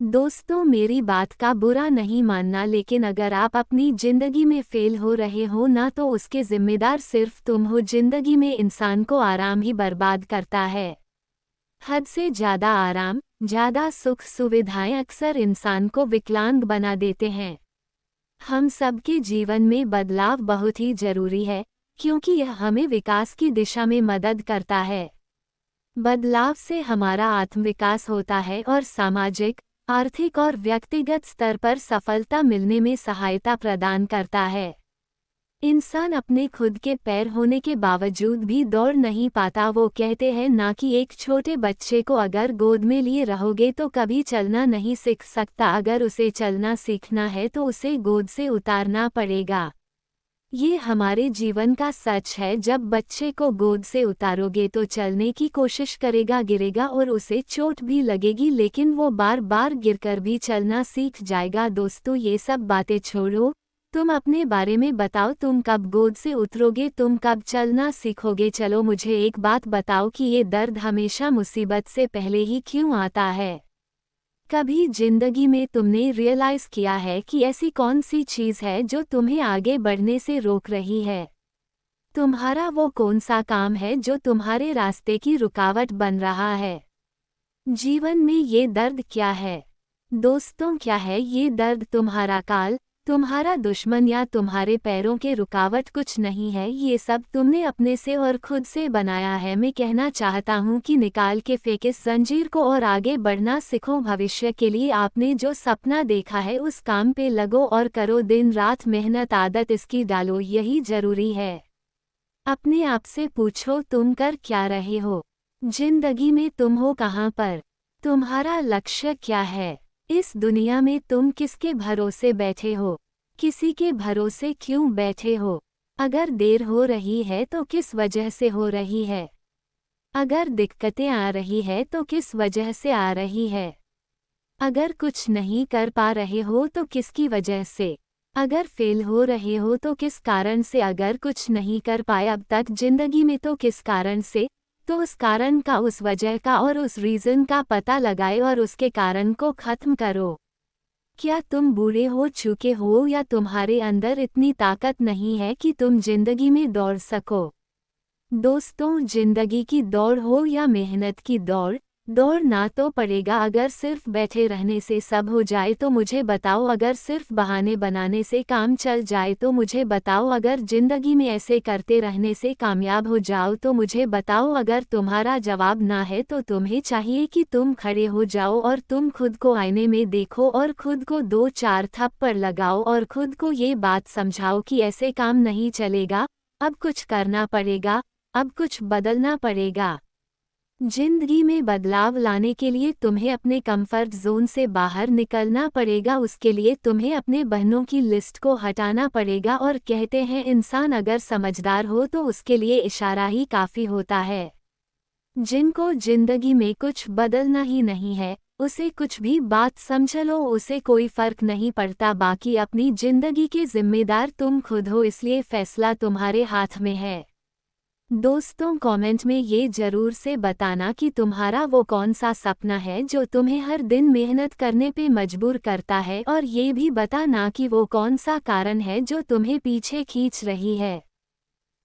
दोस्तों, मेरी बात का बुरा नहीं मानना, लेकिन अगर आप अपनी जिंदगी में फेल हो रहे हो ना, तो उसके जिम्मेदार सिर्फ तुम हो। जिंदगी में इंसान को आराम ही बर्बाद करता है। हद से ज्यादा आराम, ज्यादा सुख सुविधाएं अक्सर इंसान को विकलांग बना देते हैं। हम सबके जीवन में बदलाव बहुत ही जरूरी है, क्योंकि यह हमें विकास की दिशा में मदद करता है। बदलाव से हमारा आत्मविकास होता है और सामाजिक, आर्थिक और व्यक्तिगत स्तर पर सफलता मिलने में सहायता प्रदान करता है। इंसान अपने खुद के पैर होने के बावजूद भी दौड़ नहीं पाता। वो कहते हैं ना कि एक छोटे बच्चे को अगर गोद में लिए रहोगे तो कभी चलना नहीं सीख सकता। अगर उसे चलना सीखना है तो उसे गोद से उतारना पड़ेगा। ये हमारे जीवन का सच है। जब बच्चे को गोद से उतारोगे तो चलने की कोशिश करेगा, गिरेगा और उसे चोट भी लगेगी, लेकिन वो बार बार गिरकर भी चलना सीख जाएगा। दोस्तों, ये सब बातें छोड़ो, तुम अपने बारे में बताओ। तुम कब गोद से उतरोगे? तुम कब चलना सीखोगे? चलो मुझे एक बात बताओ कि ये दर्द हमेशा मुसीबत से पहले ही क्यों आता है? कभी जिंदगी में तुमने रियलाइज किया है कि ऐसी कौन सी चीज़ है जो तुम्हें आगे बढ़ने से रोक रही है? तुम्हारा वो कौन सा काम है जो तुम्हारे रास्ते की रुकावट बन रहा है? जीवन में ये दर्द क्या है? दोस्तों, क्या है ये दर्द? तुम्हारा काल, तुम्हारा दुश्मन या तुम्हारे पैरों के रुकावट कुछ नहीं है। ये सब तुमने अपने से और खुद से बनाया है। मैं कहना चाहता हूँ कि निकाल के फेंक इस जंजीर को और आगे बढ़ना सीखो। भविष्य के लिए आपने जो सपना देखा है उस काम पे लगो और करो दिन रात मेहनत, आदत इसकी डालो, यही जरूरी है। अपने आप से पूछो, तुम कर क्या रहे हो? जिंदगी में तुम हो कहाँ पर? तुम्हारा लक्ष्य क्या है? इस दुनिया में तुम किसके भरोसे बैठे हो? किसी के भरोसे क्यों बैठे हो? अगर देर हो रही है तो किस वजह से हो रही है? अगर दिक्कतें आ रही है तो किस वजह से आ रही है? अगर कुछ नहीं कर पा रहे हो तो किसकी वजह से? अगर फेल हो रहे हो तो किस कारण से? अगर कुछ नहीं कर पाए अब तक जिंदगी में तो किस कारण से? तो उस कारण का, उस वजह का और उस रीज़न का पता लगाए और उसके कारण को ख़त्म करो। क्या तुम बूढ़े हो चुके हो या तुम्हारे अंदर इतनी ताकत नहीं है कि तुम जिंदगी में दौड़ सको? दोस्तों, जिंदगी की दौड़ हो या मेहनत की दौड़, दौड़ना तो पड़ेगा। अगर सिर्फ बैठे रहने से सब हो जाए तो मुझे बताओ। अगर सिर्फ बहाने बनाने से काम चल जाए तो मुझे बताओ। अगर जिंदगी में ऐसे करते रहने से कामयाब हो जाओ तो मुझे बताओ। अगर तुम्हारा जवाब ना है तो तुम्हें चाहिए कि तुम खड़े हो जाओ और तुम खुद को आईने में देखो और खुद को 2-4 थप्पड़ लगाओ और खुद को ये बात समझाओ कि ऐसे काम नहीं चलेगा, अब कुछ करना पड़ेगा, अब कुछ बदलना पड़ेगा। जिंदगी में बदलाव लाने के लिए तुम्हें अपने कंफर्ट जोन से बाहर निकलना पड़ेगा। उसके लिए तुम्हें अपने बहनों की लिस्ट को हटाना पड़ेगा। और कहते हैं इंसान अगर समझदार हो तो उसके लिए इशारा ही काफ़ी होता है। जिनको जिंदगी में कुछ बदलना ही नहीं है, उसे कुछ भी बात समझ लो, उसे कोई फर्क नहीं पड़ता। बाकी अपनी जिंदगी के जिम्मेदार तुम खुद हो, इसलिए फैसला तुम्हारे हाथ में है। दोस्तों, कमेंट में ये जरूर से बताना कि तुम्हारा वो कौन सा सपना है जो तुम्हें हर दिन मेहनत करने पे मजबूर करता है, और ये भी बताना कि वो कौन सा कारण है जो तुम्हें पीछे खींच रही है।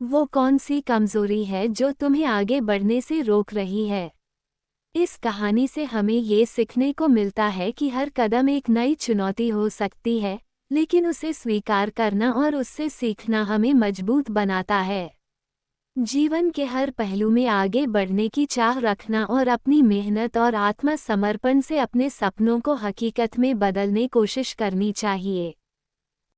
वो कौन सी कमजोरी है जो तुम्हें आगे बढ़ने से रोक रही है। इस कहानी से हमें ये सीखने को मिलता है कि हर कदम एक नई चुनौती हो सकती है, लेकिन उसे स्वीकार करना और उससे सीखना हमें मजबूत बनाता है। जीवन के हर पहलू में आगे बढ़ने की चाह रखना और अपनी मेहनत और आत्मसमर्पण से अपने सपनों को हकीकत में बदलने की कोशिश करनी चाहिए।